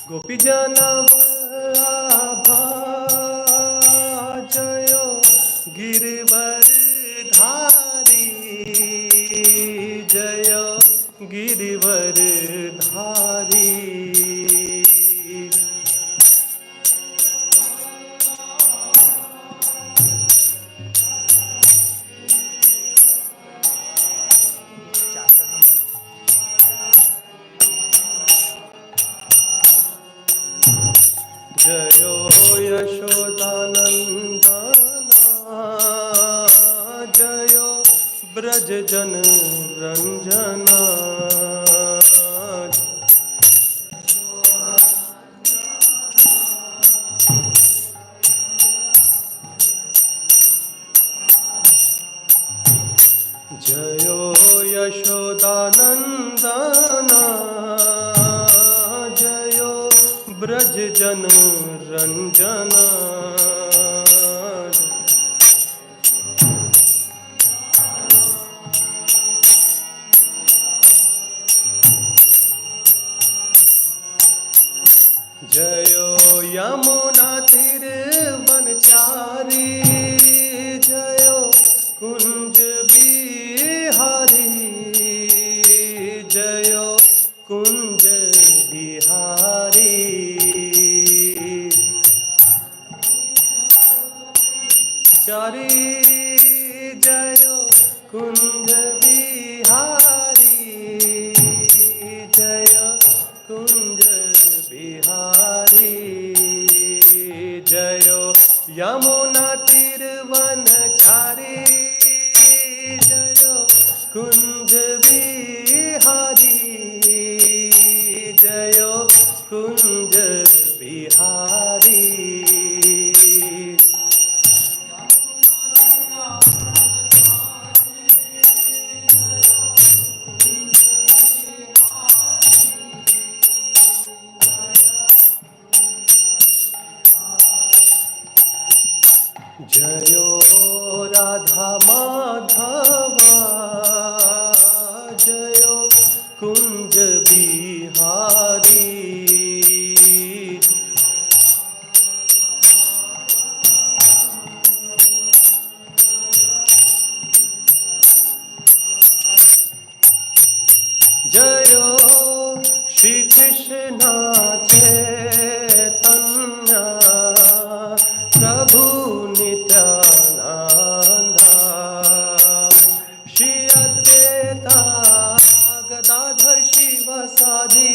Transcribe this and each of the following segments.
गोपी जना वल्लभा जय गिरिवर धारी, जय गिरिवर धारी। जयो यशोदानन्दना जयो ब्रज जन रंजना। जयो यशोदानन्दना जयो ब्रज जन रंजना। जयो यमुना तीर वनचारी जयो कुंज बिहारी, जयो कुंज बिहारी। चारी जयो कुंज बिहारी, जय कुंज बिहारी। जयो यमुना तीर वनचारी जयो कुंज बिहारी, जयो कुंज बिहारी। जयो राधा माधवा जयो कुंज बिहारी। जयो श्री कृष्ण चैतन्य प्रभु नित्यानंदा, श्री अद्वैता गदाधर शिवासादि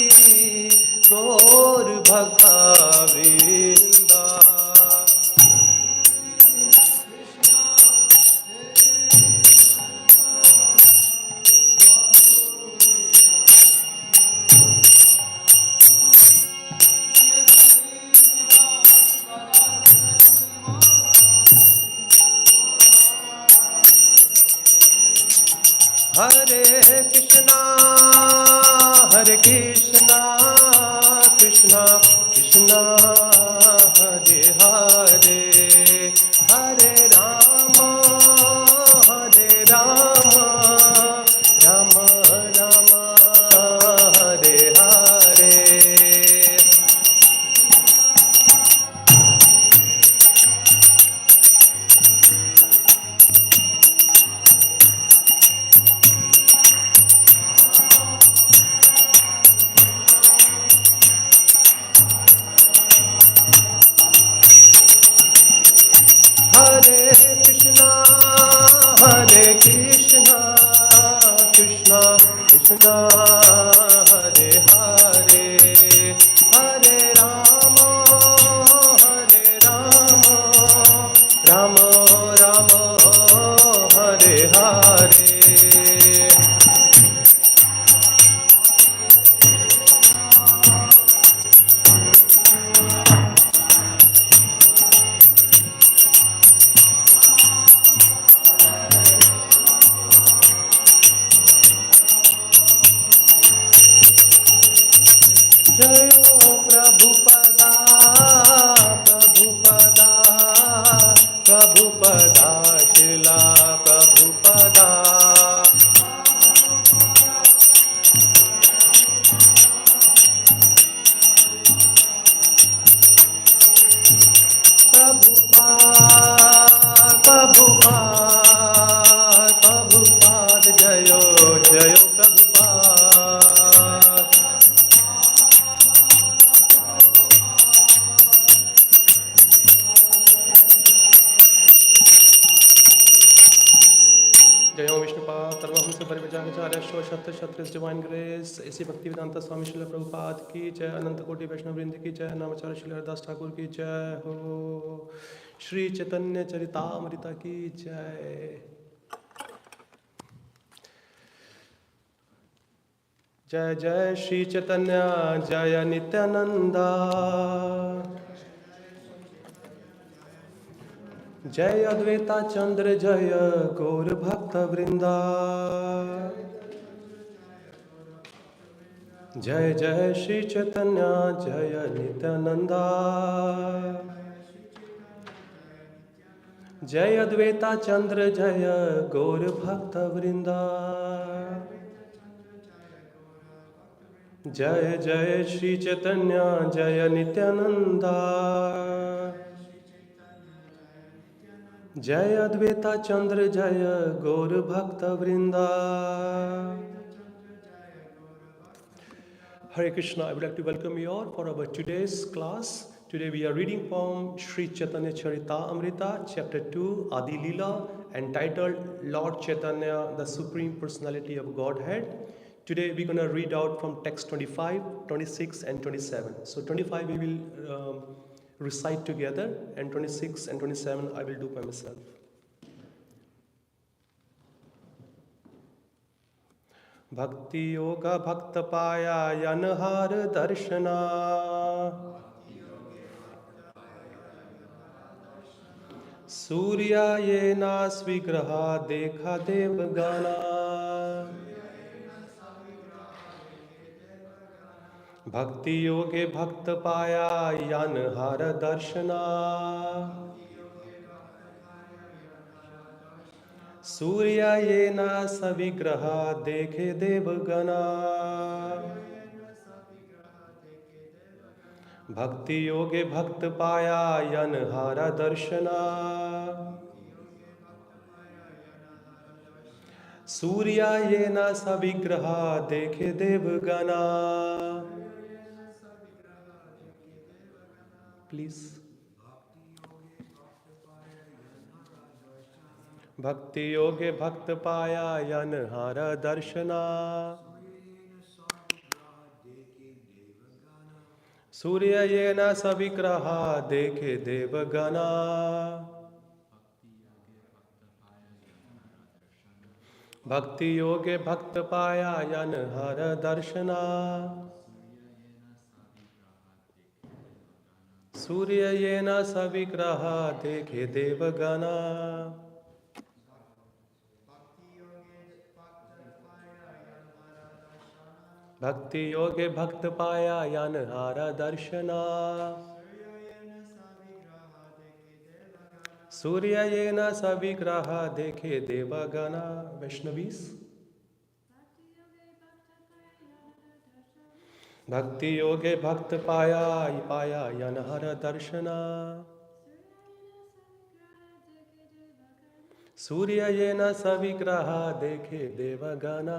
गौर भक्तवृंदा। हरे कृष्णा कृष्णा कृष्णा हरे हरे, हरे राम राम राम हरे हरे। हरे कृष्णा कृष्णा कृष्णा हरे हरे, हरे राम राम राम हरे हरे। जयो प्रभुपदा प्रभुपदा प्रभुपदा शिला प्रभुपदा प्रभुपाद जयो जयो प्रभुपाद जयो विष्णुपाद सर्वहंस परिवृजाचार्य शत शत डिवाइन ग्रेस ऐसी भक्ति वेदांता स्वामी श्रील प्रभुपाद की जय अनंत कोटि वैष्णव वृंद की जय नामाचार्य श्री हरदास ठाकुर की जय हो श्री चैतन्य चरितामृता की जय जय जय श्री चैतन्य जय नित्यानंदा जय अद्वैता चंद्र जय गौर भक्त वृंदा जय जय श्री चैतन्य जय नित्यानंदा जय अद्वैता चंद्र जय गौर भक्त वृंदा जय जय श्री चैतन्य जय नित्यानंदा जय अद्वैता चंद्र जय गौर भक्त वृंदा Hare Krishna, I would like to welcome you all for our today's class. Today we are reading from Sri Chaitanya Charitamrta, chapter 2, Adi Leela, entitled Lord Chaitanya, the Supreme Personality of Godhead. Today we're going to read out from text 25, 26 and 27. So 25 we will recite together and 26 and 27 I will do by myself. भक्ति योग भक्त पाया यनहार दर्शना सूर्या ये नास विग्रहा देखा देवगाना भक्ति योगे भक्त पाया यनहार दर्शना सूर्य ये न सविग्रह देखे देवगना भक्ति योगे भक्त पाया यनहारा दर्शना सूर्य ये न सविग्रह देखे देवगना प्लीज भक्ति योगे भक्त पाया यनहार दर्शना सूर्य ये न सविग्रह देखे देवगना भक्ति योगे भक्त पाया यनहार दर्शना सूर्य ये न सविग्रह देखे देवगना भक्ति योगे भक्त पाया यनहारा दर्शना सूर्य ये न सविग्रह देखे देवगना वैष्णवीस भक्ति योगे भक्त पाया यनहारा दर्शना सूर्य ये न सविग्रह देखे देवगना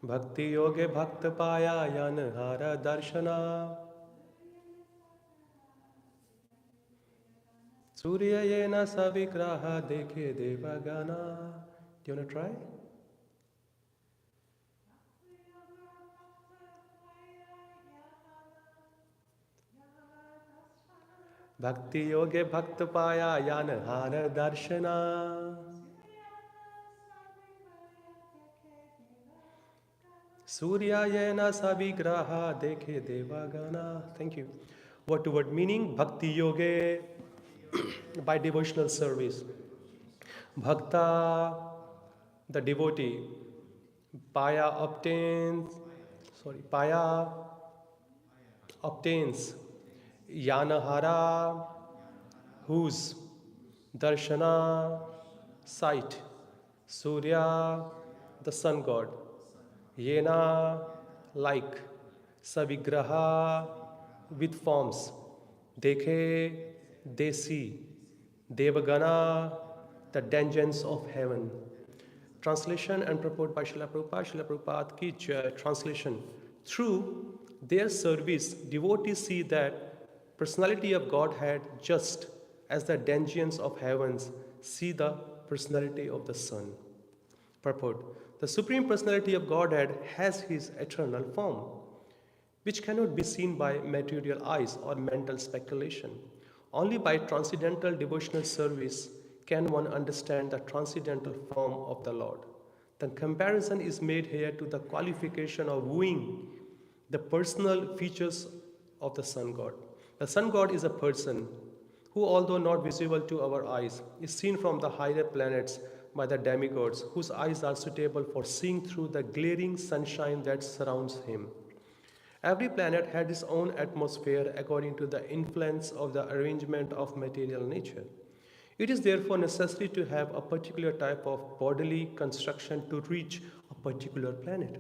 भक्ति योगे भक्त पाया यनहार दर्शना सूर्य ये न सविग्रह देखे Devgan Do you want to try? भक्ति योगे भक्त पाया यनहार दर्शना सूर्य ये न सविग्रह देखे Devgan. Thank you. Word to word meaning, Bhakti Yoga by devotional service. Bhakta the devotee. Paya obtains Yanahara, whose Darshana, sight, Surya, the sun god, Yena, like, Savigraha, with forms, Dekhe, they see, Devagana, the dungeons of heaven. Translation and purport by Srila Prabhupada. Srila Prabhupada ki jai. Translation. Through their service, devotees see that personality of Godhead just as the dungeons of heavens see the personality of the sun. Purport. The Supreme Personality of Godhead has his eternal form, which cannot be seen by material eyes or mental speculation. Only by transcendental devotional service can one understand the transcendental form of the Lord. The comparison is made here to the qualification of wooing the personal features of the sun god. The sun god is a person who, although not visible to our eyes, is seen from the higher planets by the demigods, whose eyes are suitable for seeing through the glaring sunshine that surrounds him. Every planet had its own atmosphere according to the influence of the arrangement of material nature. It is therefore necessary to have a particular type of bodily construction to reach a particular planet.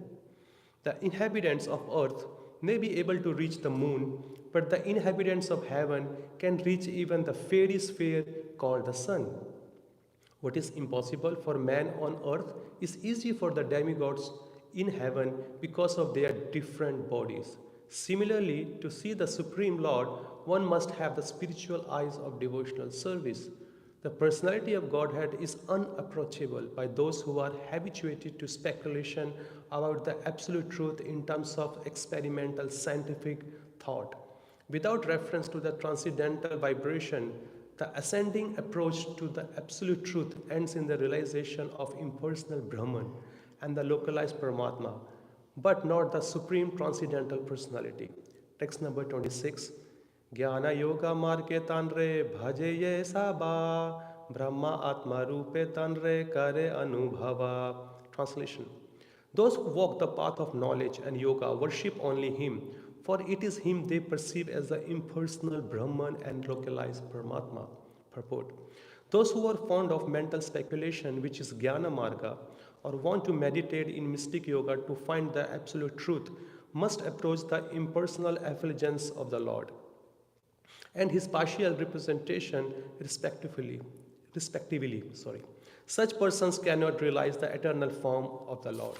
The inhabitants of earth may be able to reach the moon, but the inhabitants of heaven can reach even the fairy sphere called the sun. What is impossible for man on earth is easy for the demigods in heaven because of their different bodies. Similarly, to see the Supreme Lord, one must have the spiritual eyes of devotional service. The personality of Godhead is unapproachable by those who are habituated to speculation about the absolute truth in terms of experimental scientific thought. Without reference to the transcendental vibration, the ascending approach to the absolute truth ends in the realization of impersonal Brahman and the localized Paramatma, but not the supreme transcendental personality. Text number 26. Jnana yoga marge tanre bhaje ye saba Brahma atma rupe tanre kare anubhava. Translation. Those who walk the path of knowledge and yoga worship only him, for it is him they perceive as the impersonal Brahman and localized Paramatma. Purport. Those who are fond of mental speculation, which is Jnana Marga, or want to meditate in mystic yoga to find the absolute truth, must approach the impersonal effulgence of the Lord and his partial representation respectively. Such persons cannot realize the eternal form of the Lord.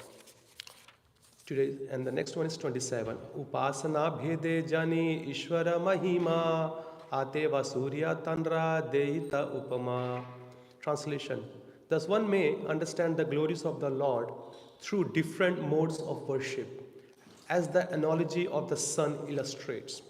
Today, and the next one is 27. Upasana bhede jani ishvara mahima ateva surya tandra deita upama. Translation. Thus one may understand the glories of the Lord through different modes of worship, as the analogy of the sun illustrates.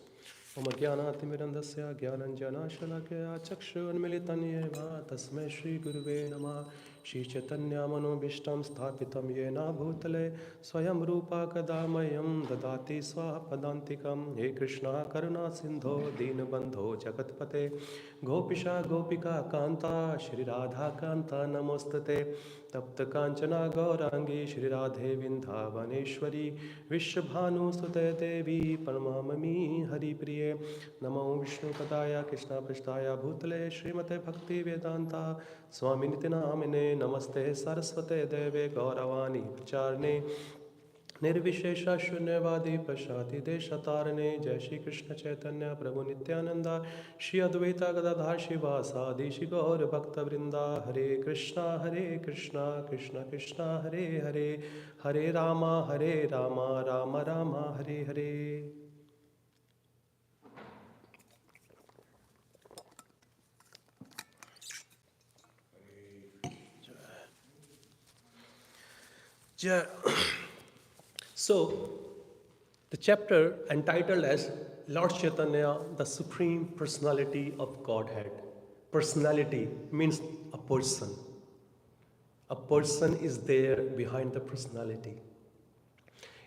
Om Jnanaatimirandasya Jnananjana Shalakaya Chakshunmilitan Yeva Tasmai Shri Guruve Namah Shri Chaitanya Manobhishtam Sthapitam Yena Bhutale Swayam Rupa Kadamayam Dadati Swaha Padantikam He Krishna Karuna Sindho Deenabandho Jagatpate Gopisha Gopika Kanta Shri Radha Kanta Namostate Tapta Kanchana Gaurangi Shri Radhe Vindhavaneshwari Vishwabhanu Sute Devi Paramamami Hari Priye Namo Vishnu Padaya Krishna Prashtaya Bhutale Srimate Bhakti Vedanta Swami Nitinamine Namaste Saraswate Deve Gauravani Pacharne Nirvishesha Shunyavadi Pashati Deshatarane Jai Shri Krishna Chaitanya Prabhu Nityananda Shri Advaita Gadadhar Shiva Sadi Shri Gaur Bhakta Vrinda Hare Krishna Krishna Krishna Hare Hare Hare Rama Rama Rama Hare Hare. So, the chapter entitled as Lord Chaitanya, the Supreme Personality of Godhead. Personality means a person. A person is there behind the personality.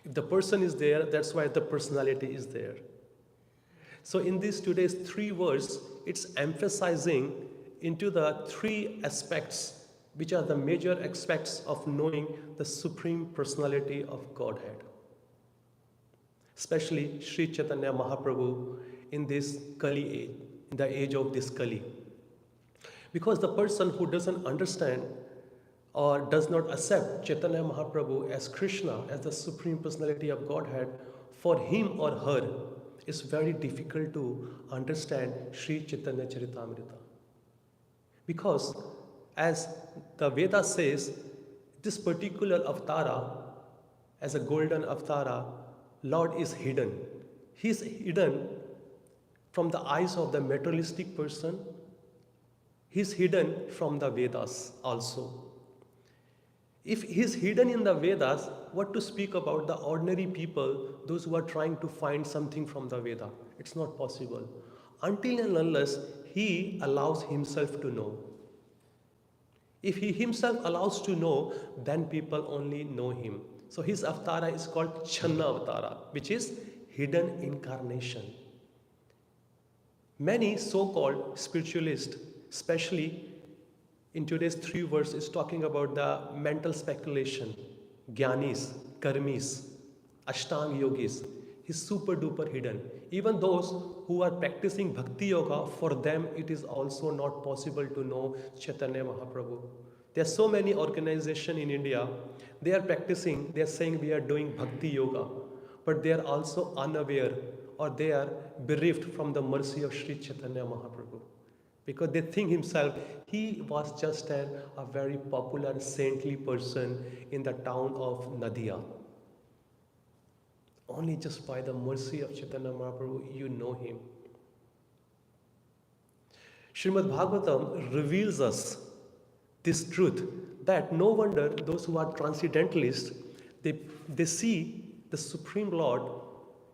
If the person is there, that's why the personality is there. So in this today's 3 verse, it's emphasizing into the 3 aspects which are the major aspects of knowing the Supreme Personality of Godhead. Especially Sri Chaitanya Mahaprabhu in this Kali age, in the age of this Kali. Because the person who doesn't understand or does not accept Chaitanya Mahaprabhu as Krishna, as the Supreme Personality of Godhead, for him or her, it's very difficult to understand Sri Chaitanya Charitamrta. Because as the Veda says, this particular avatara, as a golden avatara, Lord is hidden. He is hidden from the eyes of the materialistic person. He is hidden from the Vedas also. If he is hidden in the Vedas, what to speak about the ordinary people, those who are trying to find something from the Veda? It's not possible. Until and unless he allows himself to know. If he himself allows to know, then people only know him. So his avatara is called Channa avatara, which is hidden incarnation. Many so-called spiritualists, especially in today's 3 verse, is talking about the mental speculation, Jnanis, Karmis, Ashtanga yogis, is super duper hidden. Even those who are practicing Bhakti Yoga, for them it is also not possible to know Chaitanya Mahaprabhu. There are so many organizations in India, they are practicing, they are saying we are doing Bhakti Yoga, but they are also unaware or they are bereft from the mercy of Sri Chaitanya Mahaprabhu. Because they think himself, he was just a very popular saintly person in the town of Nadia. Only just by the mercy of Chaitanya Mahaprabhu, you know him. Srimad Bhagavatam reveals us this truth, that no wonder those who are transcendentalists, they see the Supreme Lord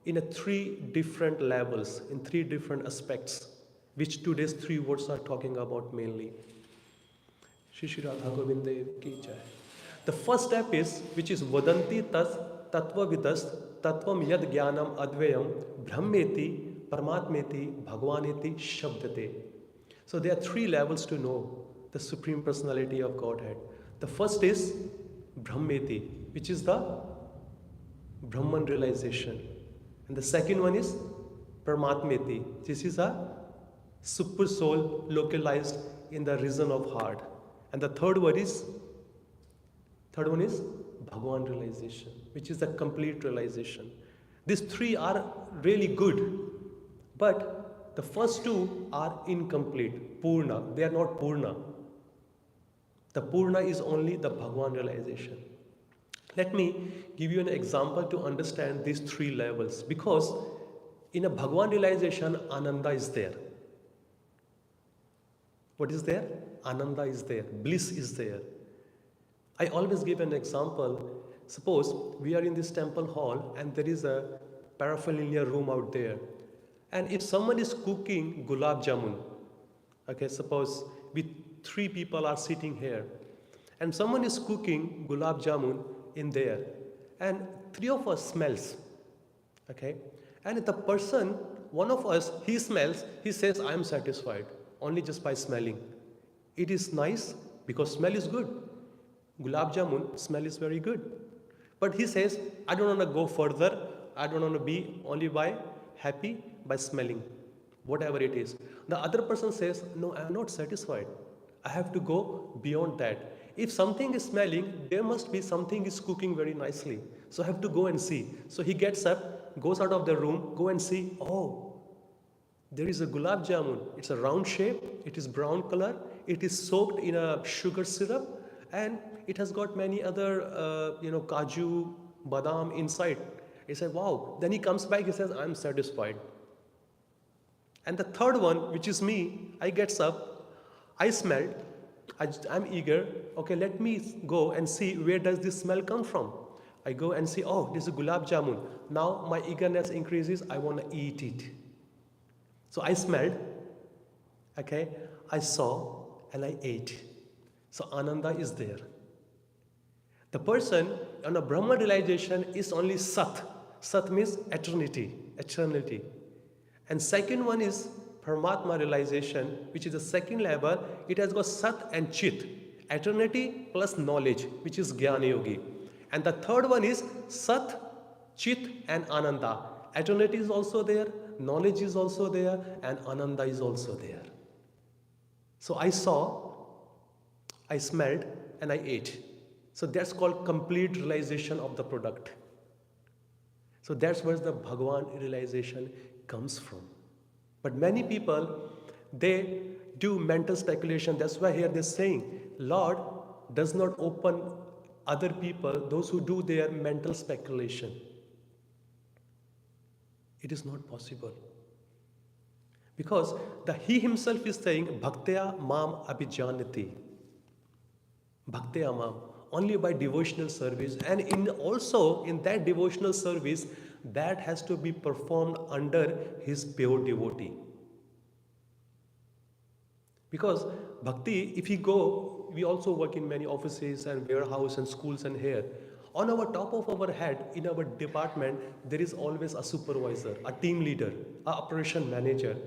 in 3 different levels, in 3 different aspects, which today's 3 words are talking about mainly. Shri Shri Radha Govind Dev ki jai. The first step is, which is Vadanti tas tattva vidas tattvam yad jnanam advayam brahmeti paramatmeti bhagwaneti shabdate. So there are 3 levels to know the Supreme Personality of Godhead. The first is Brahmeti, which is the Brahman realization. And the second one is Paramatmeti. This is a super soul localized in the region of heart. And the third one is Bhagwan realization, which is the complete realization. These 3 are really good, but the first 2 are incomplete, Purna. They are not Purna. The Purna is only the Bhagwan realization. Let me give you an example to understand these 3 levels, because in a Bhagwan realization, Ananda is there. What is there? Ananda is there. Bliss is there. I always give an example. Suppose we are in this temple hall and there is a paraphernalia room out there. And if someone is cooking gulab jamun, okay, suppose we 3 people are sitting here, and someone is cooking gulab jamun in there, and 3 of us smells, okay, and the person, one of us, he smells, he says, I am satisfied, only just by smelling. It is nice, because smell is good. Gulab jamun, smell is very good. But he says, I don't want to go further, I don't want to be only by happy by smelling, whatever it is. The other person says, no, I am not satisfied. I have to go beyond that. If something is smelling, there must be something is cooking very nicely. So I have to go and see. So he gets up, goes out of the room, go and see, oh, there is a gulab jamun. It's a round shape, it is brown color, it is soaked in a sugar syrup, and it has got many other, kaju, badam inside. He said, wow. Then he comes back, he says, I'm satisfied. And the third one, which is me, I gets up, I smelled, I'm eager, okay, let me go and see where does this smell come from. I go and see, oh, this is gulab jamun. Now my eagerness increases, I want to eat it. So I smelled, okay, I saw, and I ate. So Ananda is there. The person on a Brahma realization is only Sat. Sat means eternity. And second one is Paramatma realization, which is the second level. It has got Sat and Chit. Eternity plus knowledge, which is Jnana Yogi. And the third one is Sat, Chit and Ananda. Eternity is also there, knowledge is also there, and Ananda is also there. So I saw, I smelled, and I ate. So that's called complete realization of the product. So that's where the Bhagavan realization comes from. But many people, they do mental speculation. That's why here they're saying, Lord does not open other people, those who do their mental speculation. It is not possible. Because He himself is saying, Bhaktya mam abhijanati. Bhaktya mam. Only by devotional service, and also in that devotional service, that has to be performed under his pure devotee. Because bhakti, if we also work in many offices and warehouse and schools and here. On our top of our head, in our department, there is always a supervisor, a team leader, a operation manager.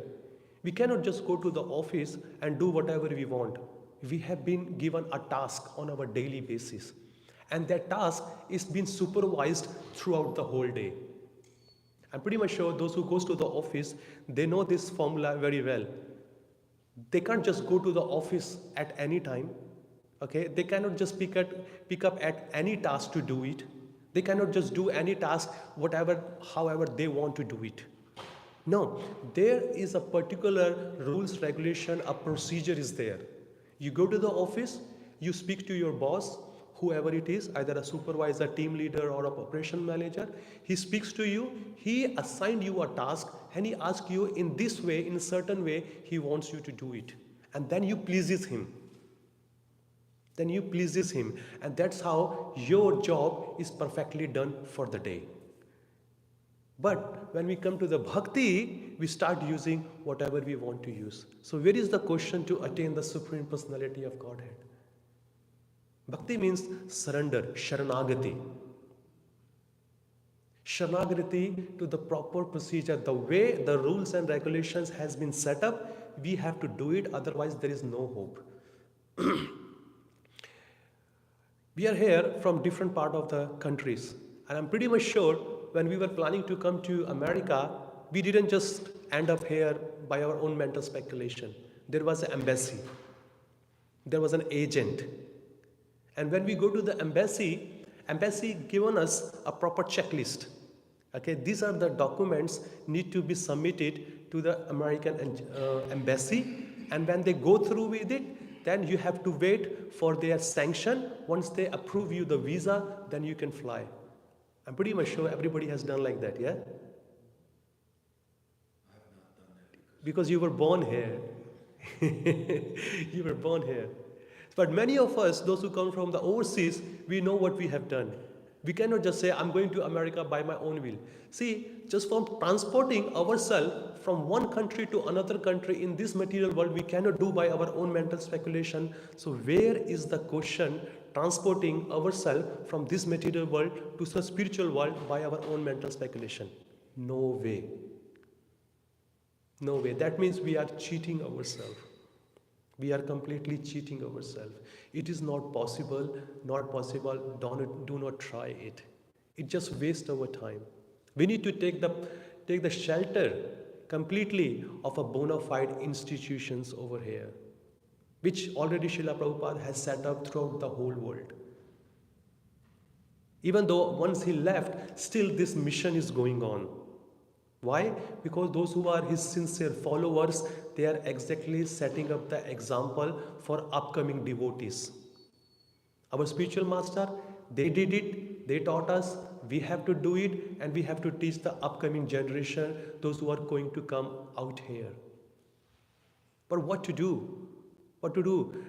We cannot just go to the office and do whatever we want. We have been given a task on our daily basis, and that task is being supervised throughout the whole day. I'm pretty much sure those who goes to the office, they know this formula very well. They can't just go to the office at any time. Okay, they cannot just pick up at any task to do it. They cannot just do any task however they want to do it. No, there is a particular rules, regulation, a procedure is there. You go to the office, you speak to your boss, whoever it is, either a supervisor, team leader, or an operation manager. He speaks to you, he assigned you a task, and he asks you in this way, in a certain way, he wants you to do it. And then you pleases him. And that's how your job is perfectly done for the day. But when we come to the bhakti, we start using whatever we want to use. So where is the question to attain the Supreme Personality of Godhead? Bhakti means surrender, sharanagati. Sharanagati to the proper procedure. The way the rules and regulations has been set up, we have to do it, otherwise there is no hope. We are here from different part of the countries, and I'm pretty much sure when we were planning to come to America, we didn't just end up here by our own mental speculation. There was an embassy. There was an agent. And when we go to the embassy given us a proper checklist. Okay, these are the documents need to be submitted to the American embassy. And when they go through with it, then you have to wait for their sanction. Once they approve you the visa, then you can fly. I'm pretty much sure everybody has done like that, yeah? Because you were born here. You were born here. But many of us, those who come from the overseas, we know what we have done. We cannot just say, I'm going to America by my own will. See, just from transporting ourselves from one country to another country in this material world, we cannot do by our own mental speculation. So where is the question transporting ourselves from this material world to the spiritual world by our own mental speculation? No way. No way. That means we are cheating ourselves. We are completely cheating ourselves. It is not possible, not possible. Do not try it. It just wastes our time. We need to take the shelter completely of a bona fide institutions over here, which already Srila Prabhupada has set up throughout the whole world. Even though once he left, still this mission is going on. Why? Because those who are his sincere followers, they are exactly setting up the example for upcoming devotees. Our spiritual master, they did it, they taught us, we have to do it, and we have to teach the upcoming generation, those who are going to come out here. But what to do? What to do?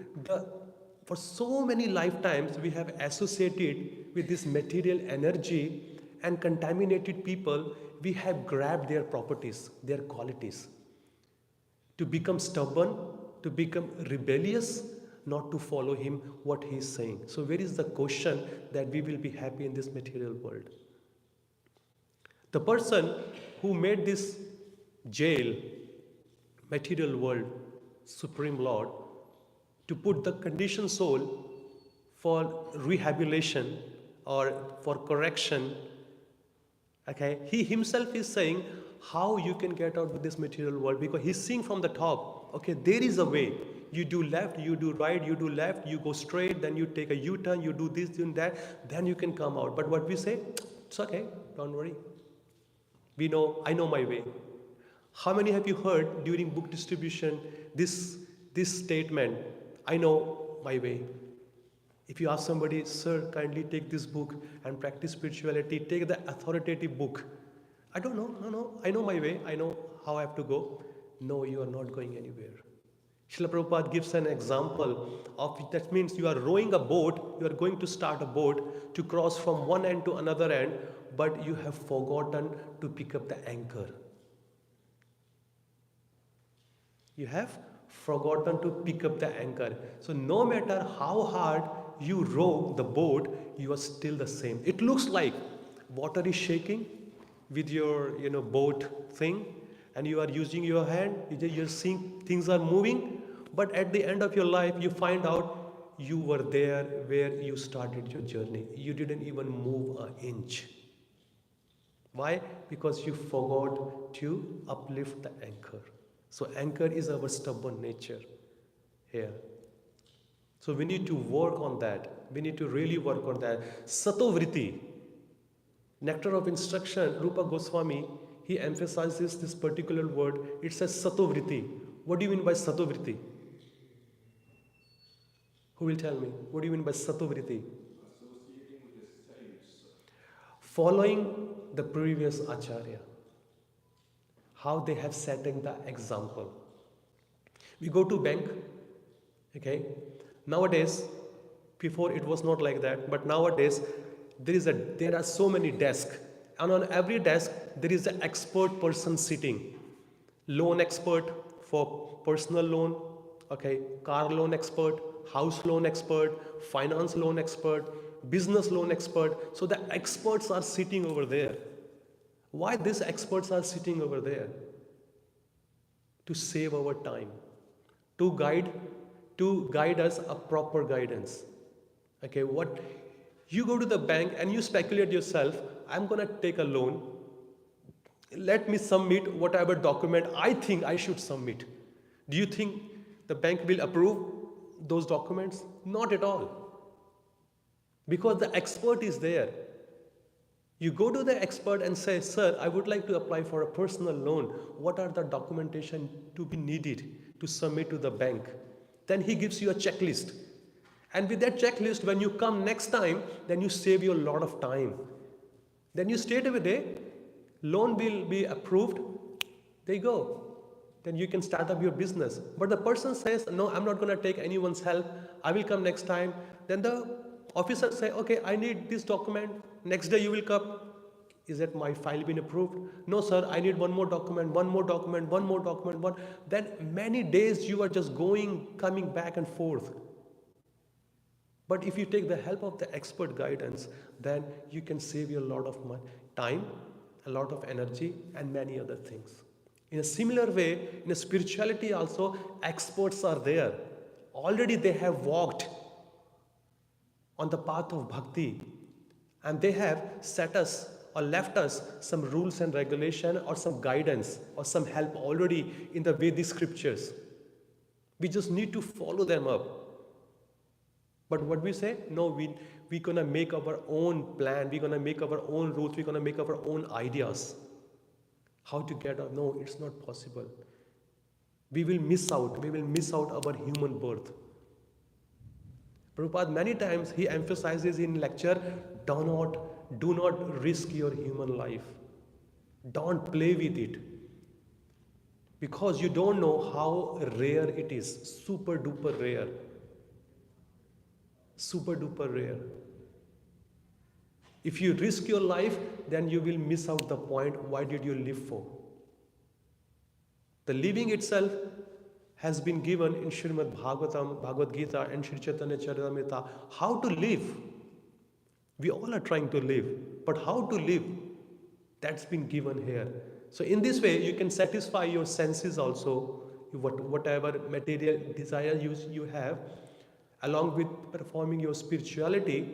For so many lifetimes, we have associated with this material energy and contaminated people. We have grabbed their properties, their qualities, to become stubborn, to become rebellious, not to follow him, what he is saying. So where is the question that we will be happy in this material world? The person who made this jail, material world, Supreme Lord, to put the conditioned soul for rehabilitation or for correction. Okay, he himself is saying how you can get out of this material world, because he's seeing from the top. Okay, there is a way. You do left, you do right, you do left, you go straight, then you take a U-turn, you do this, you do that, then you can come out. But what we say, it's okay, don't worry. We know, I know my way. How many have you heard during book distribution this statement, I know my way? If you ask somebody, sir, kindly take this book and practice spirituality, take the authoritative book. I don't know, no, I know my way, I know how I have to go. No, you are not going anywhere. Srila Prabhupada gives an example of, that means you are rowing a boat, you are going to start a boat to cross from one end to another end, but you have forgotten to pick up the anchor. You have forgotten to pick up the anchor. So no matter how hard you row the boat, you are still the same. It looks like water is shaking with your boat thing, and you are using your hand, you're seeing things are moving, but at the end of your life you find out you were there where you started your journey. You didn't even move an inch. Why? Because you forgot to uplift the anchor. So anchor is our stubborn nature here. So we need to work on that. We need to really work on that. Satovritti, nectar of instruction, Rupa Goswami, he emphasizes this particular word. It says satovritti. What do you mean by satovritti? Who will tell me? What do you mean by satovritti? Following the previous acharya. How they have setting the example. We go to bank, okay? Nowadays, before it was not like that, but nowadays there are so many desks, and on every desk there is an expert person sitting. Loan expert for personal loan, okay? Car loan expert, house loan expert, finance loan expert, business loan expert. So the experts are sitting over there. Why these experts are sitting over there? To save our time, to guide us a proper guidance. Okay, what you go to the bank and you speculate yourself, I'm gonna take a loan. Let me submit whatever document I think I should submit. Do you think the bank will approve those documents? Not at all. Because the expert is there. You go to the expert and say, sir, I would like to apply for a personal loan. What are the documentation to be needed to submit to the bank? Then he gives you a checklist. And with that checklist, when you come next time, then you save you a lot of time. Then you straight away, loan will be approved. There you go. Then you can start up your business. But the person says, no, I'm not going to take anyone's help. I will come next time. Then the officer say, okay, I need this document. Next day you will come. Is that my file been approved? No, sir, I need one more document, one more document, one more document. Then many days you are just coming back and forth. But if you take the help of the expert guidance, then you can save you a lot of time, a lot of energy, and many other things. In a similar way, in a spirituality also, experts are there. Already they have walked on the path of bhakti, and they have set us or left us some rules and regulation or some guidance or some help already in the Vedic scriptures. We just need to follow them up. But what we say? No, we're going to make our own plan. We're going to make our own rules. We're going to make our own ideas. How to get out? No, it's not possible. We will miss out. We will miss out our human birth. Prabhupada many times he emphasizes in lecture, do not risk your human life. Don't play with it. Because you don't know how rare it is. Super duper rare. Super duper rare. If you risk your life, then you will miss out the point. Why did you live for? The living itself has been given in Srimad Bhagavatam, Bhagavad Gita, and Sri Caitanya Caritamrta. How to live? We all are trying to live, but how to live? That's been given here. So in this way, you can satisfy your senses also. whatever material desire you have, along with performing your spirituality.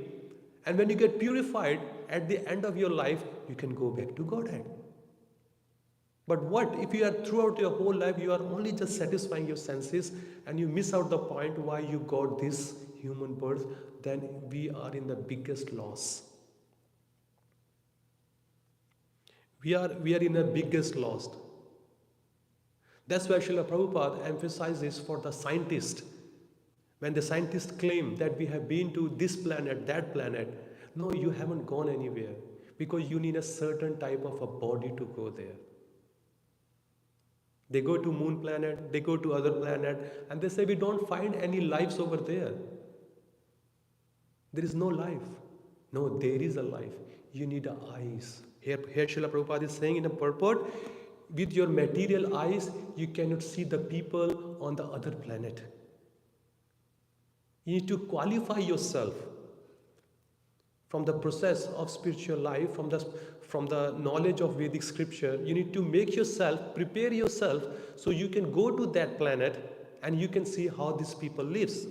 And when you get purified, at the end of your life, you can go back to Godhead. But what if you are throughout your whole life, you are only just satisfying your senses and you miss out the point why you got this human birth? Then we are in the biggest loss. We are in the biggest loss. That's why Srila Prabhupada emphasizes for the scientist. When the scientists claim that we have been to this planet, that planet, no, you haven't gone anywhere, because you need a certain type of a body to go there. They go to moon planet, they go to other planet, and they say we don't find any lives over there. There is no life. No, there is a life. You need eyes. Here Srila Prabhupada is saying in a purport, with your material eyes, you cannot see the people on the other planet. You need to qualify yourself from the process of spiritual life, from the knowledge of Vedic scripture. You need to make yourself, prepare yourself, so you can go to that planet and you can see how these people lives.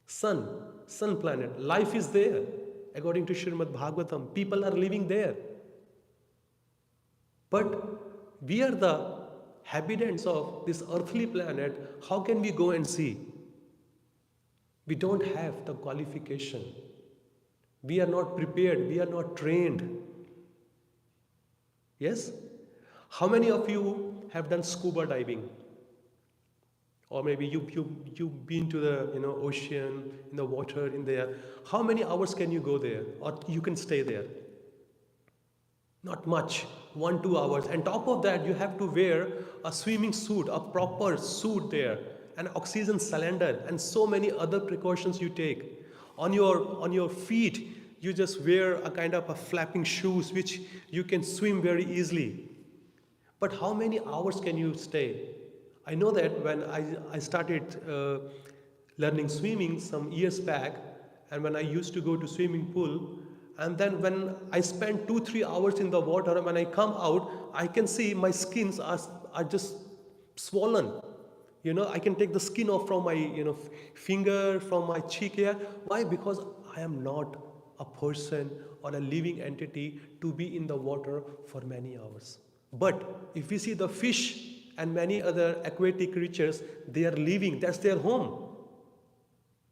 Sun planet, life is there. According to Srimad Bhagavatam, people are living there. But we are the inhabitants of this earthly planet. How can we go and see? We don't have the qualification. We are not prepared. We are not trained. Yes? How many of you have done scuba diving? Or maybe you've been to the ocean, in the water, in there. How many hours can you go there? Or you can stay there? Not much. 1-2 hours. And top of that, you have to wear a swimming suit, a proper suit there, an oxygen cylinder, and so many other precautions you take. On your feet, you just wear a kind of a flapping shoes which you can swim very easily. But how many hours can you stay? I know that when I started learning swimming some years back, and when I used to go to swimming pool, and then when I spend 2-3 hours in the water, when I come out, I can see my skins are just swollen. I can take the skin off from my finger, from my cheek here. Why? Because I am not a person or a living entity to be in the water for many hours. But if we see the fish and many other aquatic creatures, they are living, that's their home.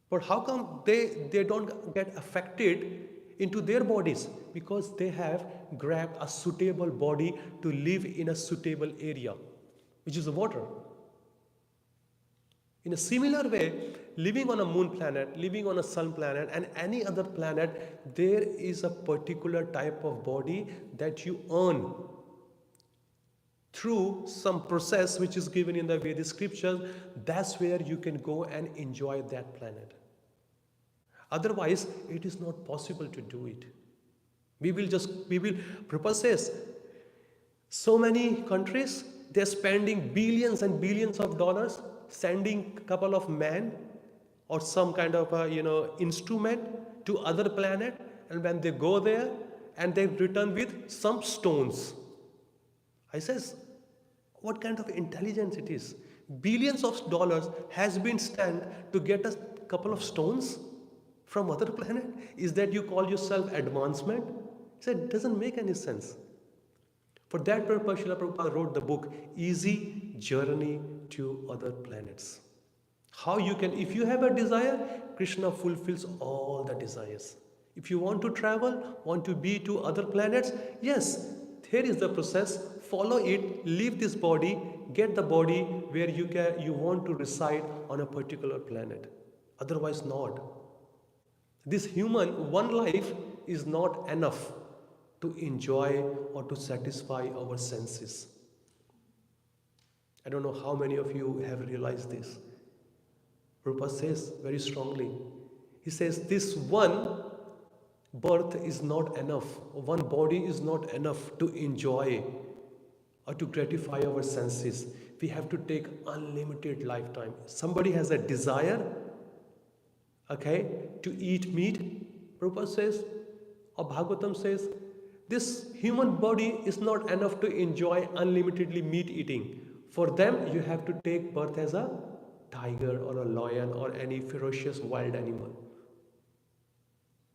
But how come they don't get affected into their bodies? Because they have grabbed a suitable body to live in a suitable area, which is the water. In a similar way, living on a moon planet, living on a sun planet, and any other planet, there is a particular type of body that you earn through some process which is given in the Vedic scriptures. That's where you can go and enjoy that planet. Otherwise, it is not possible to do it. We will Prabhupada says, so many countries, they're spending billions and billions of dollars sending a couple of men or some kind of instrument to other planet, and when they go there and they return with some stones. I says, what kind of intelligence it is? Billions of dollars has been spent to get a couple of stones from other planet. Is that you call yourself advancement? He said, it doesn't make any sense. For that purpose, Srila Prabhupada wrote the book, Easy Journey to Other Planets. How you can, if you have a desire, Krishna fulfills all the desires. If you want to travel, want to be to other planets, yes, here is the process. Follow it, leave this body, get the body where you want to reside on a particular planet. Otherwise not. This human, one life is not enough to enjoy or to satisfy our senses. I don't know how many of you have realized this. Prabhupada says very strongly. He says this one birth is not enough. One body is not enough to enjoy or to gratify our senses. We have to take unlimited lifetime. Somebody has a desire, to eat meat. Prabhupada says, or Bhagavatam says, this human body is not enough to enjoy unlimitedly meat eating. For them, you have to take birth as a tiger or a lion or any ferocious wild animal.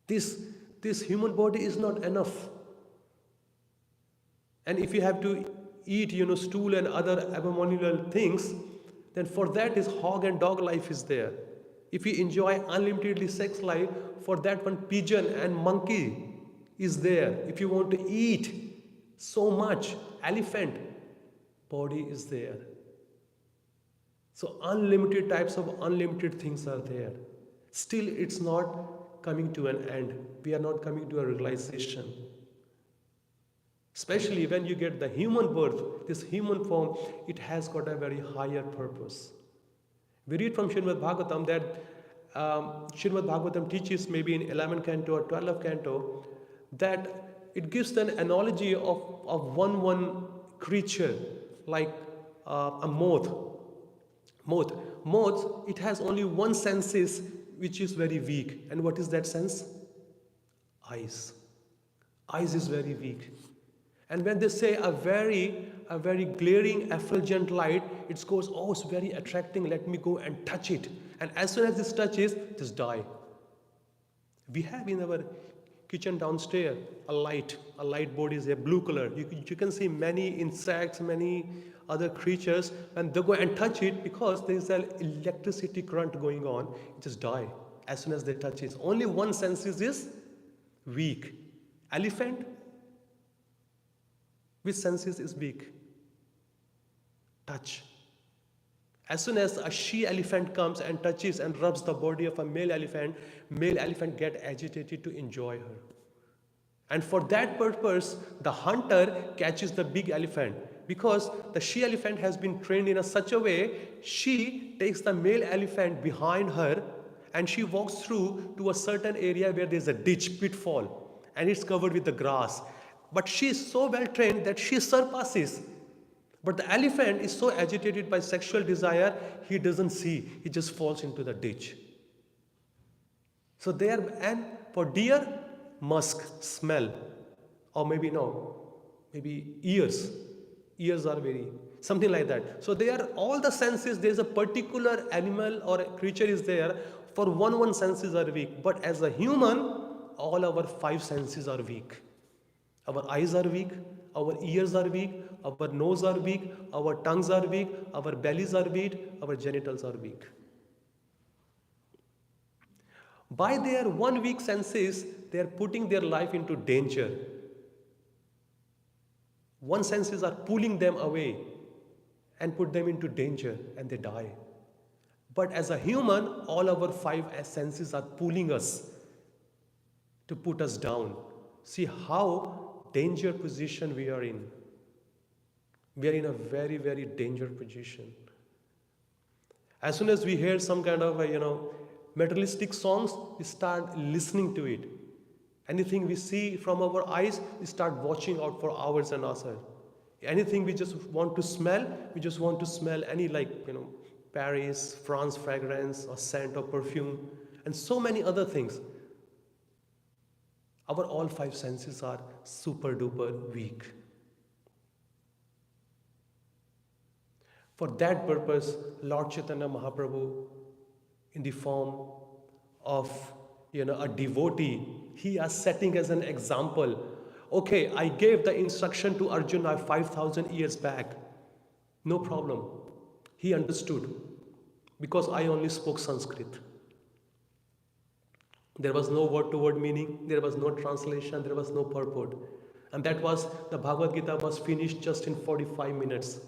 This, this human body is not enough. And if you have to eat, stool and other abominable things, then for that is hog and dog life is there. If you enjoy unlimitedly sex life, for that one pigeon and monkey is there. If you want to eat so much, elephant body is there. So unlimited types of unlimited things are there. Still, it's not coming to an end. We are not coming to a realization. Especially when you get the human birth, this human form, it has got a very higher purpose. We read from Srimad Bhagavatam that Srimad Bhagavatam teaches maybe in 11th canto or 12th canto that it gives an analogy of one creature like a moth. Moth, it has only one senses which is very weak. And what is that sense? Eyes. Eyes is very weak. And when they say a very glaring effulgent light, it goes, oh, it's very attracting, let me go and touch it. And as soon as this touches, just die. We have in our kitchen downstairs a light board is a blue color. You can see many insects, many other creatures, and they go and touch it because there is an electricity current going on, it just die as soon as they touch it. Only one senses is weak. Elephant, which senses is weak? Touch. As soon as a she-elephant comes and touches and rubs the body of a male elephant get agitated to enjoy her. And for that purpose, the hunter catches the big elephant because the she-elephant has been trained in such a way, she takes the male elephant behind her and she walks through to a certain area where there's a ditch, pitfall, and it's covered with the grass. But she is so well trained that she surpasses. But the elephant is so agitated by sexual desire, he doesn't see, he just falls into the ditch. So there, and for deer, musk, smell, or maybe ears. Ears are very, something like that. So they are all the senses, there's a particular animal or a creature is there, for one senses are weak. But as a human, all our 5 senses are weak. Our eyes are weak, our ears are weak, our nose are weak, our tongues are weak, our bellies are weak, our genitals are weak. By their one weak senses, they are putting their life into danger. One senses are pulling them away and put them into danger and they die. But as a human, all our 5 senses are pulling us to put us down. See how danger position we are in. We are in a very, very dangerous position. As soon as we hear some kind of materialistic songs, we start listening to it. Anything we see from our eyes, we start watching out for hours and hours. Anything we just want to smell, we just want to smell any Paris, France fragrance or scent or perfume and so many other things. Our all 5 senses are super duper weak. For that purpose, Lord Chaitanya Mahaprabhu, in the form of a devotee, he is setting as an example. Okay, I gave the instruction to Arjuna 5,000 years back. No problem. He understood because I only spoke Sanskrit. There was no word-to-word meaning, there was no translation, there was no purport. And that was, the Bhagavad Gita was finished just in 45 minutes.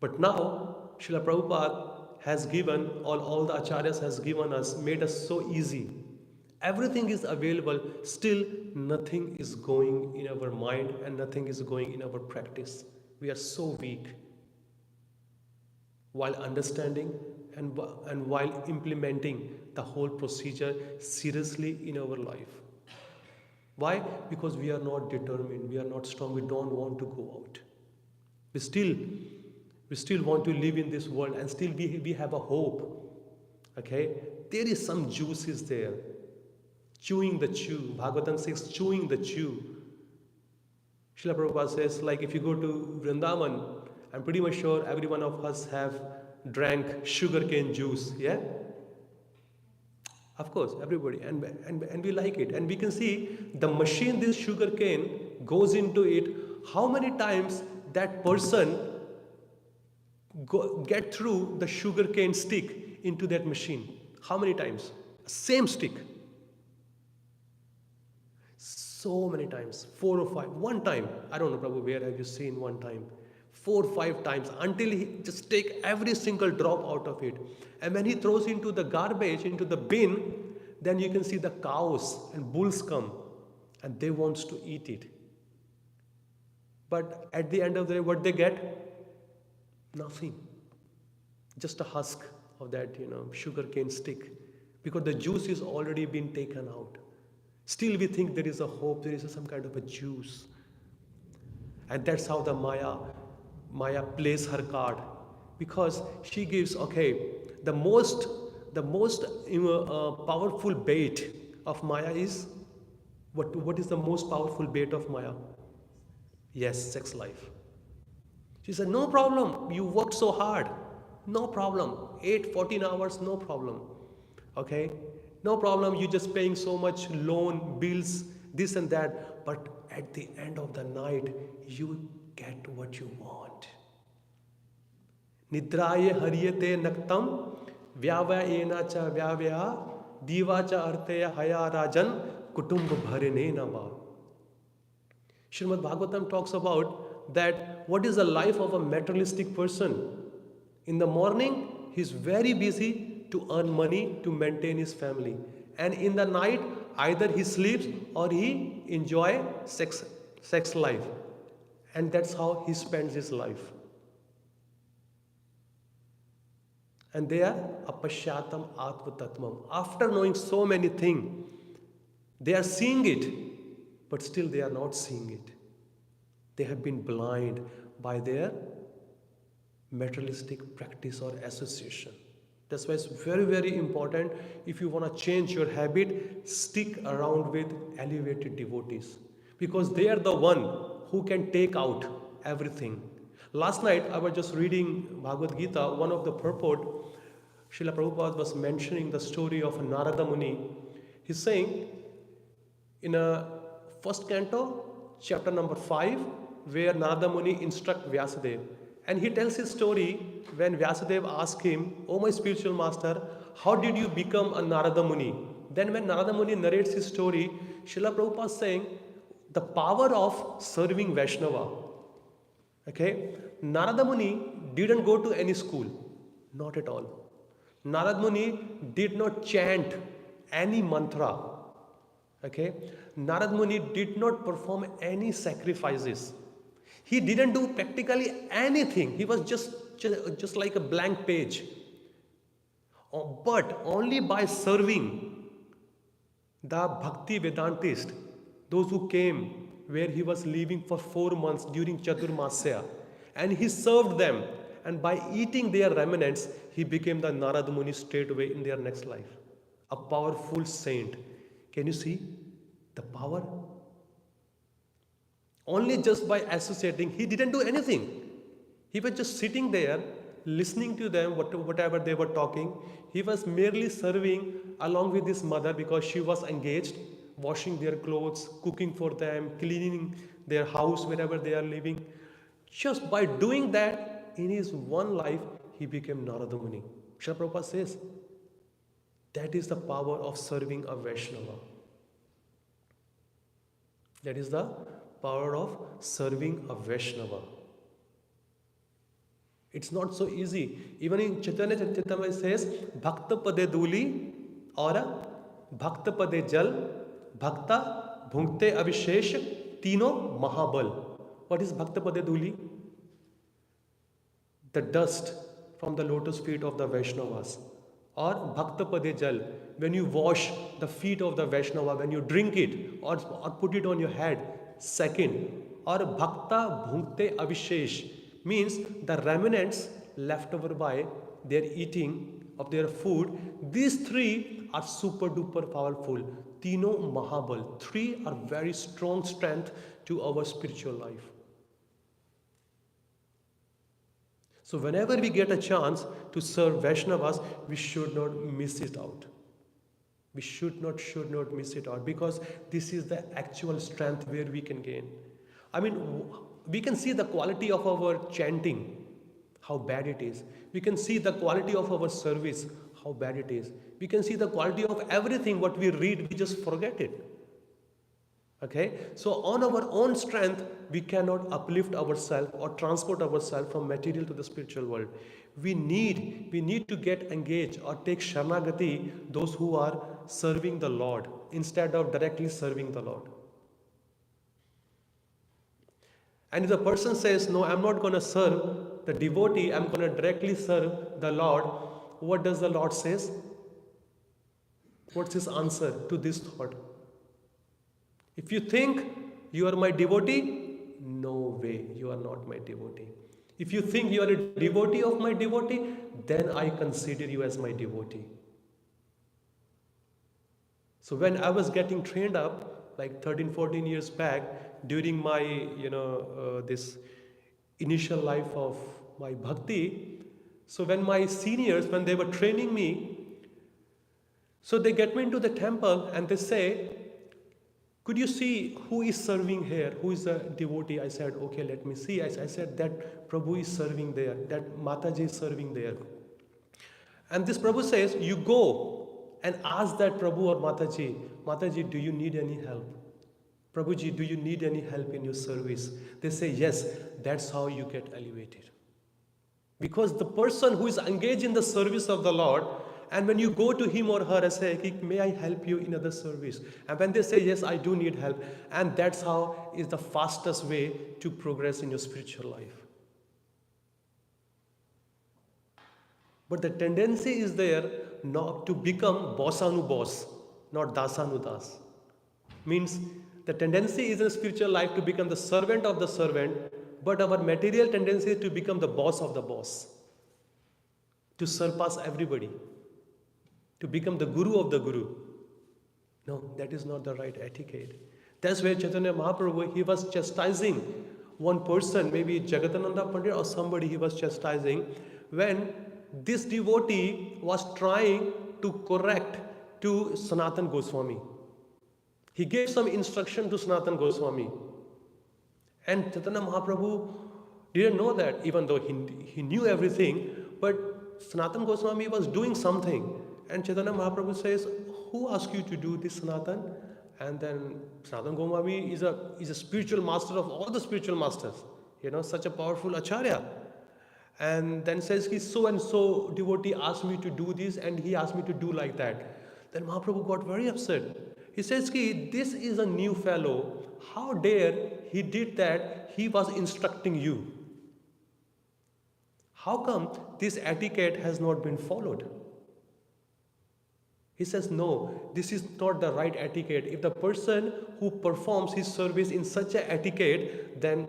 But now, Srila Prabhupada has given, all the acharyas has given us, made us so easy. Everything is available, still nothing is going in our mind and nothing is going in our practice. We are so weak. While understanding and while implementing the whole procedure seriously in our life. Why? Because we are not determined, we are not strong, we don't want to go out. We still want to live in this world and still we have a hope. Okay? There is some juices there. Chewing the chew. Bhagavatam says chewing the chew. Srila Prabhupada says, like if you go to Vrindavan I'm pretty much sure every one of us have drank sugarcane juice, yeah? Of course, everybody, and we like it. And we can see the machine this sugarcane goes into it, how many times that person get through the sugarcane stick into that machine. How many times? Same stick. So many times, 4 or 5. One time, I don't know, Prabhu, where have you seen one time? 4 or 5 times until he just take every single drop out of it. And when he throws into the garbage, into the bin, then you can see the cows and bulls come and they wants to eat it. But at the end of the day, what they get? Nothing. Just a husk of that, sugarcane stick. Because the juice is already been taken out. Still we think there is a hope, there is some kind of a juice. And that's how the Maya plays her card. Because she gives, the most powerful bait of Maya is, what is the most powerful bait of Maya? Yes, sex life. She said, no problem, you worked so hard. No problem, 14 hours, no problem. Okay? No problem, you just paying so much loan, bills, this and that. But at the end of the night, you get what you want. Nidraye haryate naktam, vyavayena cha vyavya, diva cha arteya haya rajan, kutumb bharene nava. Srimad Bhagavatam talks about that what is the life of a materialistic person. In the morning, he's very busy to earn money to maintain his family. And in the night, either he sleeps or he enjoy sex life. And that's how he spends his life. And they are apashyatam atma tatmam. After knowing so many things, they are seeing it, but still they are not seeing it. They have been blind by their materialistic practice or association. That's why it's very, very important. If you want to change your habit, stick around with elevated devotees. Because they are the one who can take out everything. Last night, I was just reading Bhagavad Gita. One of the purport, Srila Prabhupada was mentioning the story of Narada Muni. He's saying, in a first canto, chapter number 5, where Narada Muni instructs Vyasadeva. And he tells his story when Vyasadeva asked him, "Oh my spiritual master, how did you become a Narada Muni?" Then when Narada Muni narrates his story, Srila Prabhupada is saying, the power of serving Vaishnava. Okay? Narada Muni didn't go to any school. Not at all. Narada Muni did not chant any mantra. Okay? Narada Muni did not perform any sacrifices. He didn't do practically anything. He was just like a blank page. But only by serving the Bhakti Vedantist, those who came where he was living for 4 months during Chaturmasya, and he served them, and by eating their remnants, he became the Narada Muni straight away in their next life. A powerful saint. Can you see the power? Only just by associating, he didn't do anything. He was just sitting there, listening to them, whatever they were talking. He was merely serving along with his mother because she was engaged, washing their clothes, cooking for them, cleaning their house wherever they are living. Just by doing that, in his one life, he became Narada Muni. Srila Prabhupada says, that is the power of serving a Vaishnava. That is the power of serving a Vaishnava. It's not so easy. Even in Caitanya Charitamrta it says, Bhakta Pade Duli or Bhakta Pade Jal, Bhakta Bhunkte Abhishesh, Tino Mahabal. What is Bhakta Pade Duli? The dust from the lotus feet of the Vaishnavas. Or Bhakta Pade Jal, when you wash the feet of the Vaishnava, when you drink it or put it on your head. Second, or Bhakta Bhunkte Abhishesh, means the remnants left over by their eating of their food. These three are super duper powerful. Tino Mahabal. Three are very strong strength to our spiritual life. So whenever we get a chance to serve Vaishnavas, we should not miss it out. We should not miss it out, because this is the actual strength where we can gain. I mean, we can see the quality of our chanting, how bad it is. We can see the quality of our service, how bad it is. We can see the quality of everything what we read, we just forget it. Okay, so on our own strength, we cannot uplift ourselves or transport ourselves from material to the spiritual world. We need to get engaged or take Sharanagati, those who are serving the Lord, instead of directly serving the Lord. And if the person says, no, I'm not going to serve the devotee, I'm going to directly serve the Lord, what does the Lord says? What's his answer to this thought? If you think you are my devotee, no way, you are not my devotee. If you think you are a devotee of my devotee, then I consider you as my devotee. So when I was getting trained up, like 13, 14 years back, during my, this initial life of my bhakti, so when my seniors, when they were training me, so they get me into the temple and they say, could you see who is serving here? Who is the devotee? I said, okay, let me see. I said, that Prabhu is serving there. That Mataji is serving there. And this Prabhu says, you go and ask that Prabhu or Mataji, do you need any help? Prabhuji, do you need any help in your service? They say, yes, that's how you get elevated. Because the person who is engaged in the service of the Lord, and when you go to him or her and say, may I help you in other service? And when they say, yes, I do need help. And that's how is the fastest way to progress in your spiritual life. But the tendency is there not to become boss-anu-boss, not das-anu-das. Means the tendency is in spiritual life to become the servant of the servant, but our material tendency is to become the boss of the boss, to surpass everybody, to become the guru of the guru. No, that is not the right etiquette. That's where Chaitanya Mahaprabhu, he was chastising one person, maybe Jagadananda Pandit or somebody he was chastising, when this devotee was trying to correct to Sanatan Goswami. He gave some instruction to Sanatan Goswami. And Chaitanya Mahaprabhu didn't know that, even though he knew everything, but Sanatan Goswami was doing something. And Chaitanya Mahaprabhu says, who asked you to do this, Sanatan? And then Sanatan Goswami is a spiritual master of all the spiritual masters. Such a powerful acharya. And then says, so and so devotee asked me to do this and he asked me to do like that. Then Mahaprabhu got very upset. He says, this is a new fellow. How dare he did that? He was instructing you. How come this etiquette has not been followed? He says, no, this is not the right etiquette. If the person who performs his service in such an etiquette, then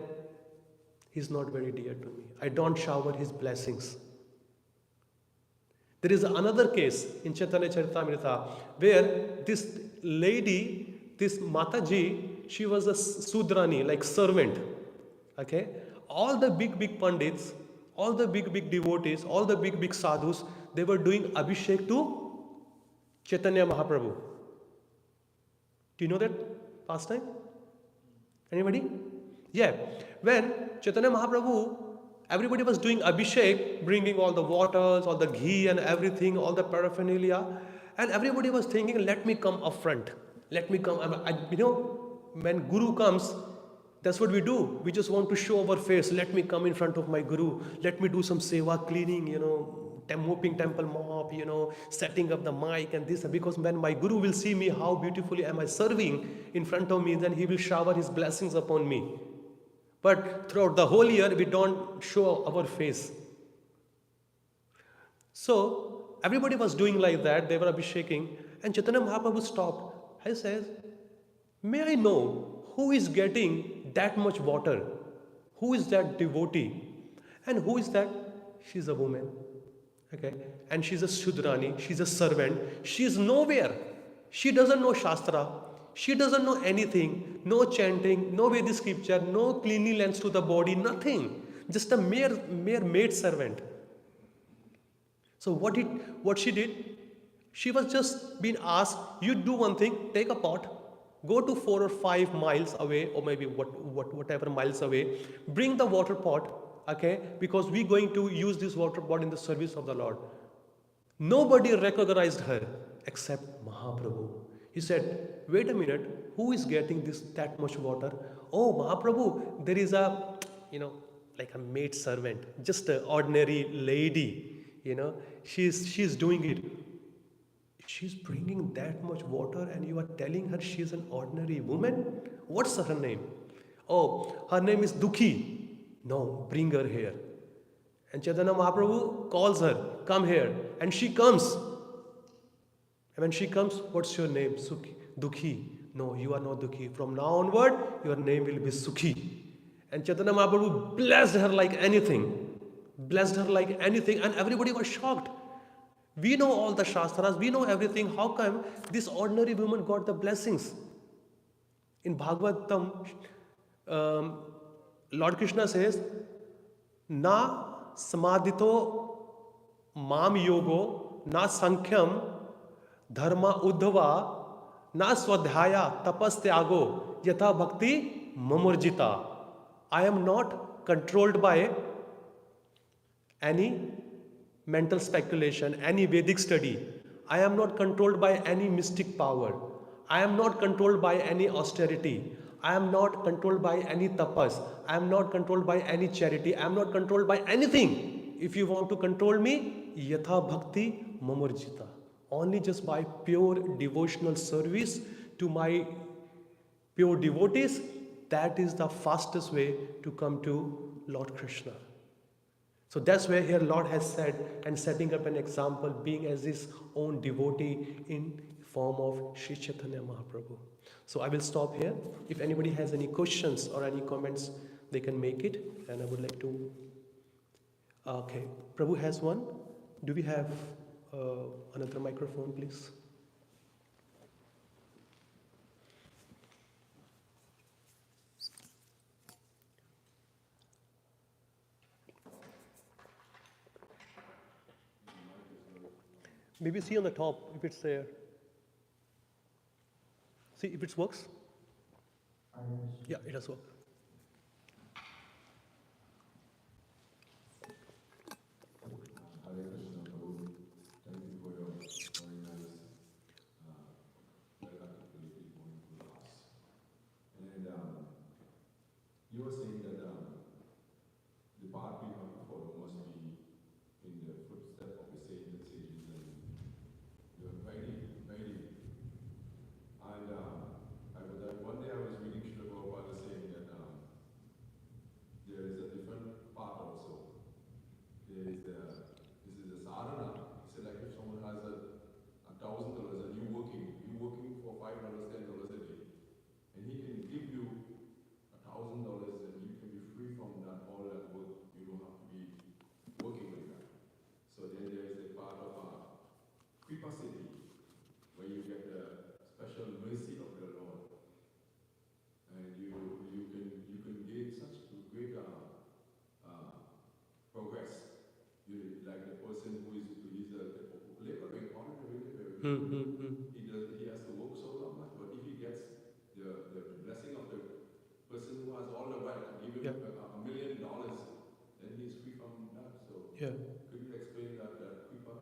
he's not very dear to me. I don't shower his blessings. There is another case in Chaitanya Caritamrta where this lady, this Mataji, she was a Sudrani, like servant. Okay? All the big pandits, all the big devotees, all the big sadhus, they were doing abhishek to Chaitanya Mahaprabhu. Do you know that pastime? Anybody? Yeah. When Chaitanya Mahaprabhu, everybody was doing abhishek, bringing all the waters, all the ghee and everything, all the paraphernalia. And everybody was thinking, let me come up front. Let me come. When Guru comes, that's what we do. We just want to show our face. Let me come in front of my Guru. Let me do some seva, cleaning, mopping temple mop, setting up the mic and this. Because when my Guru will see me, how beautifully am I serving in front of me, then he will shower his blessings upon me. But throughout the whole year, we don't show our face. So everybody was doing like that. They were abhisheking. And Chaitanya Mahaprabhu stopped. He says, may I know who is getting that much water? Who is that devotee? And who is that? She's a woman. Okay. And she's a Shudrani. She's a servant. She's nowhere. She doesn't know Shastra. She doesn't know anything. No chanting, no Vedic scripture, no cleanliness to the body, nothing. just a mere maid servant. So what she did, she was just being asked, you do one thing, take a pot, go to 4 or 5 miles away, or maybe whatever miles away, bring the water pot, okay, because we're going to use this water pot in the service of the Lord. Nobody recognized her except Mahaprabhu. He said, wait a minute, who is getting that much water? Oh, Mahaprabhu, there is a, like a maid servant, just an ordinary lady, she's doing it. She's bringing that much water and you are telling her she's an ordinary woman? What's her name? Oh, her name is Dukhi. No, bring her here. And Chaitanya Mahaprabhu calls her, come here. And she comes. And when she comes, what's your name? Dukhi. No, you are not Dukhi. From now onward, your name will be Sukhi. And Chaitanya Mahaprabhu blessed her like anything. Blessed her like anything. And everybody was shocked. We know all the Shastras, we know everything. How come this ordinary woman got the blessings? In Bhagavatam, Lord Krishna says, Na samadhito mam yogo, na sankyam dharma uddhava, na swadhyaya tapastyago, yatha bhakti mamurjita. I am not controlled by any mental speculation, any Vedic study. I am not controlled by any mystic power. I am not controlled by any austerity. I am not controlled by any tapas. I am not controlled by any charity. I am not controlled by anything. If you want to control me, yatha bhakti mamurjita. Only just by pure devotional service to my pure devotees, that is the fastest way to come to Lord Krishna. So that's where here Lord has said and setting up an example, being as his own devotee in form of Sri Chaitanya Mahaprabhu. So I will stop here. If anybody has any questions or any comments, they can make it. And I would like to... Okay, Prabhu has one. Do we have another microphone, please? Maybe see on the top if it's there. See if it works. Yeah, it does work. Hare Krishna, Prabhu. Thank you for your very nice, very articulated wonderful class. And you were saying that the path we have to follow must be in the footsteps of the saints and sages, and you are very, very. And one day I was reading Srila Prabhupada saying that there is a different path also. There is this is a sadhana. He said, like if someone has $1,000 and you're working for $5, $10 a day, and he can give you $1,000 and you can be free from that all that work. You don't have to be working like that. So then there is a part of Kripa Siddhi, where you get the special mercy of the Lord, and you can gain such great progress. You like the person who is laboring, ordinary. He has to work so much, but if he gets the blessing of the person who has all the wealth and give him $1 million, then he is free from that. So could you explain that Kripa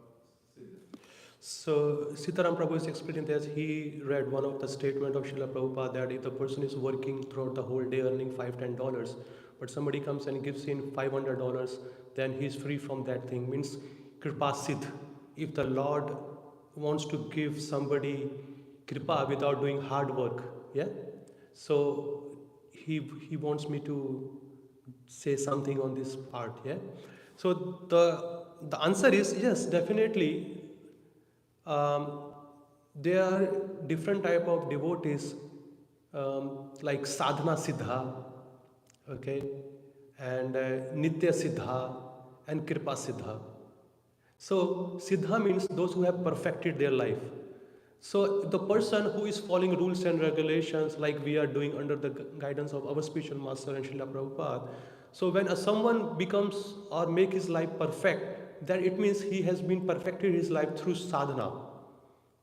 Siddhi? So Sitaram Prabhu is explaining that he read one of the statement of Srila Prabhupada that if the person is working throughout the whole day earning $5-10, but somebody comes and gives him $500, then he is free from that thing. Means Kripa Siddh. If the Lord wants to give somebody Kripa without doing hard work, so he wants me to say something on this part, So the answer is yes, definitely. There are different type of devotees like sadhana siddha, okay, and nitya siddha and kripa siddha. So siddha means those who have perfected their life. So the person who is following rules and regulations like we are doing under the guidance of our spiritual master and Srila Prabhupada, So when someone becomes or make his life perfect, then it means he has been perfected his life through sadhana.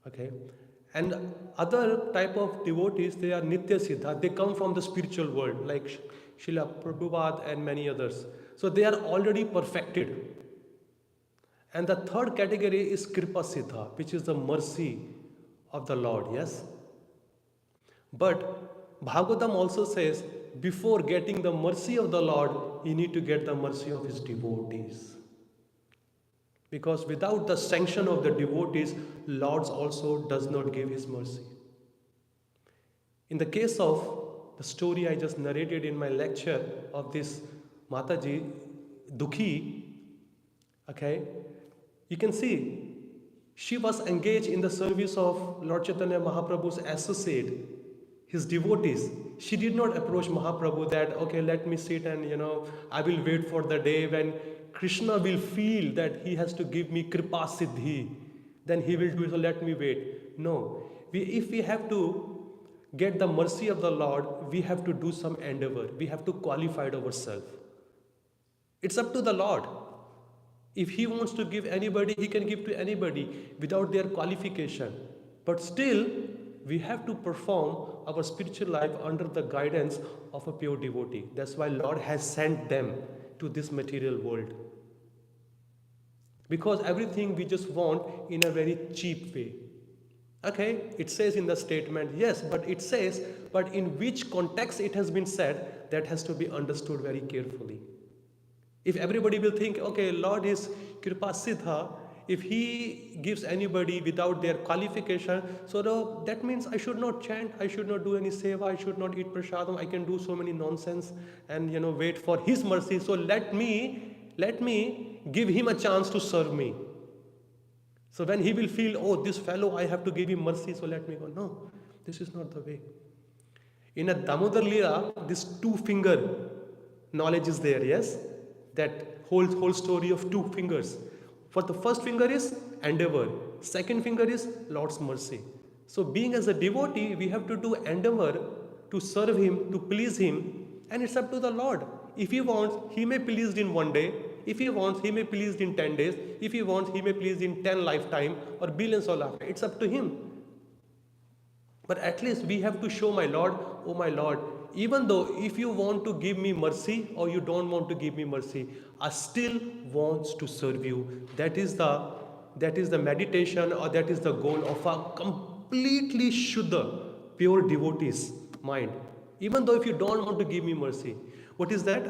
Okay, and other type of devotees, they are nitya siddha. They come from the spiritual world, like Srila Prabhupada and many others. So they are already perfected. And the third category is kripa siddha, which is the mercy of the Lord. Yes. But Bhagavatam also says, before getting the mercy of the Lord, you need to get the mercy of his devotees. Because without the sanction of the devotees, Lord also does not give his mercy. In the case of the story I just narrated in my lecture of this Mataji, Dukhi, okay, you can see she was engaged in the service of Lord Chaitanya Mahaprabhu's associate, his devotees. She did not approach Mahaprabhu that, okay, let me sit and, I will wait for the day when Krishna will feel that he has to give me kripa siddhi. Then he will do so, let me wait. No. If we have to get the mercy of the Lord, we have to do some endeavor. We have to qualify ourselves. It's up to the Lord. If he wants to give anybody, he can give to anybody without their qualification. But still, we have to perform our spiritual life under the guidance of a pure devotee. That's why Lord has sent them to this material world. Because everything we just want in a very cheap way. Okay, it says in the statement, yes, but it says, but in which context it has been said, that has to be understood very carefully. If everybody will think, okay, Lord is kripa siddha, if he gives anybody without their qualification, so that means I should not chant, I should not do any seva, I should not eat prasadam, I can do so many nonsense and wait for his mercy. So let me give him a chance to serve me. So when he will feel, oh, this fellow, I have to give him mercy, so let me go. No, this is not the way. In a Damodar Leela, this two-finger knowledge is there, yes? That whole story of two fingers. For the first finger is endeavor. Second finger is Lord's mercy. So being as a devotee, we have to do endeavor to serve him, to please him, and it's up to the Lord. If he wants, he may please in one day. If he wants, he may please in 10 days. If he wants, he may please in 10 lifetime or billions of lifetime. It's up to him. But at least we have to show my Lord, oh my Lord, even though if you want to give me mercy or you don't want to give me mercy, I still want to serve you. That is the meditation, or that is the goal of a completely Shuddha, pure devotee's mind. Even though if you don't want to give me mercy. What is that?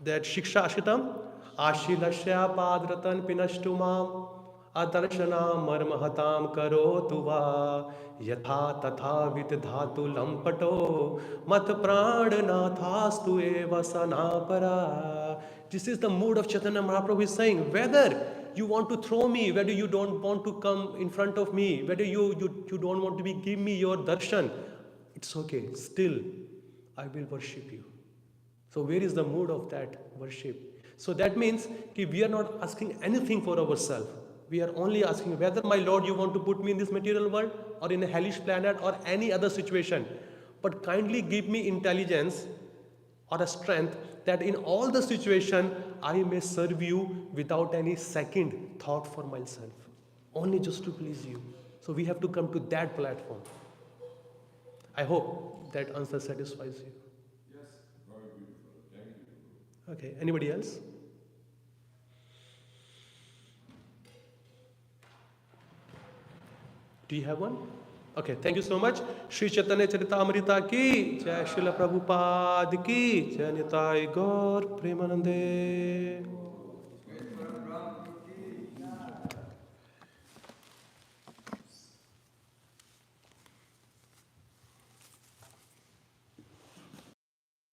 That Shiksha Ashitam? Ashilasya padratan pinashtumam adarshana marmahatam karo tuva yatha tatha vidhatu lampato mat pranathastu eva sanapara. This is the mood of Chaitanya Mahaprabhu is saying, whether you want to throw me, whether you don't want to come in front of me, whether you don't want to give me your darshan, it's okay, still I will worship you. So where is the mood of that worship? So that means we are not asking anything for ourselves. We are only asking whether, my Lord, you want to put me in this material world or in a hellish planet or any other situation. But kindly give me intelligence or a strength that in all the situation I may serve you without any second thought for myself. Only just to please you. So we have to come to that platform. I hope that answer satisfies you. Okay, anybody else? Do you have one? Okay, thank you so much. Shri Chaitanya Caritamrta ki Jai, Srila Prabhupada ki Jai, Nitai Gaur Premanande.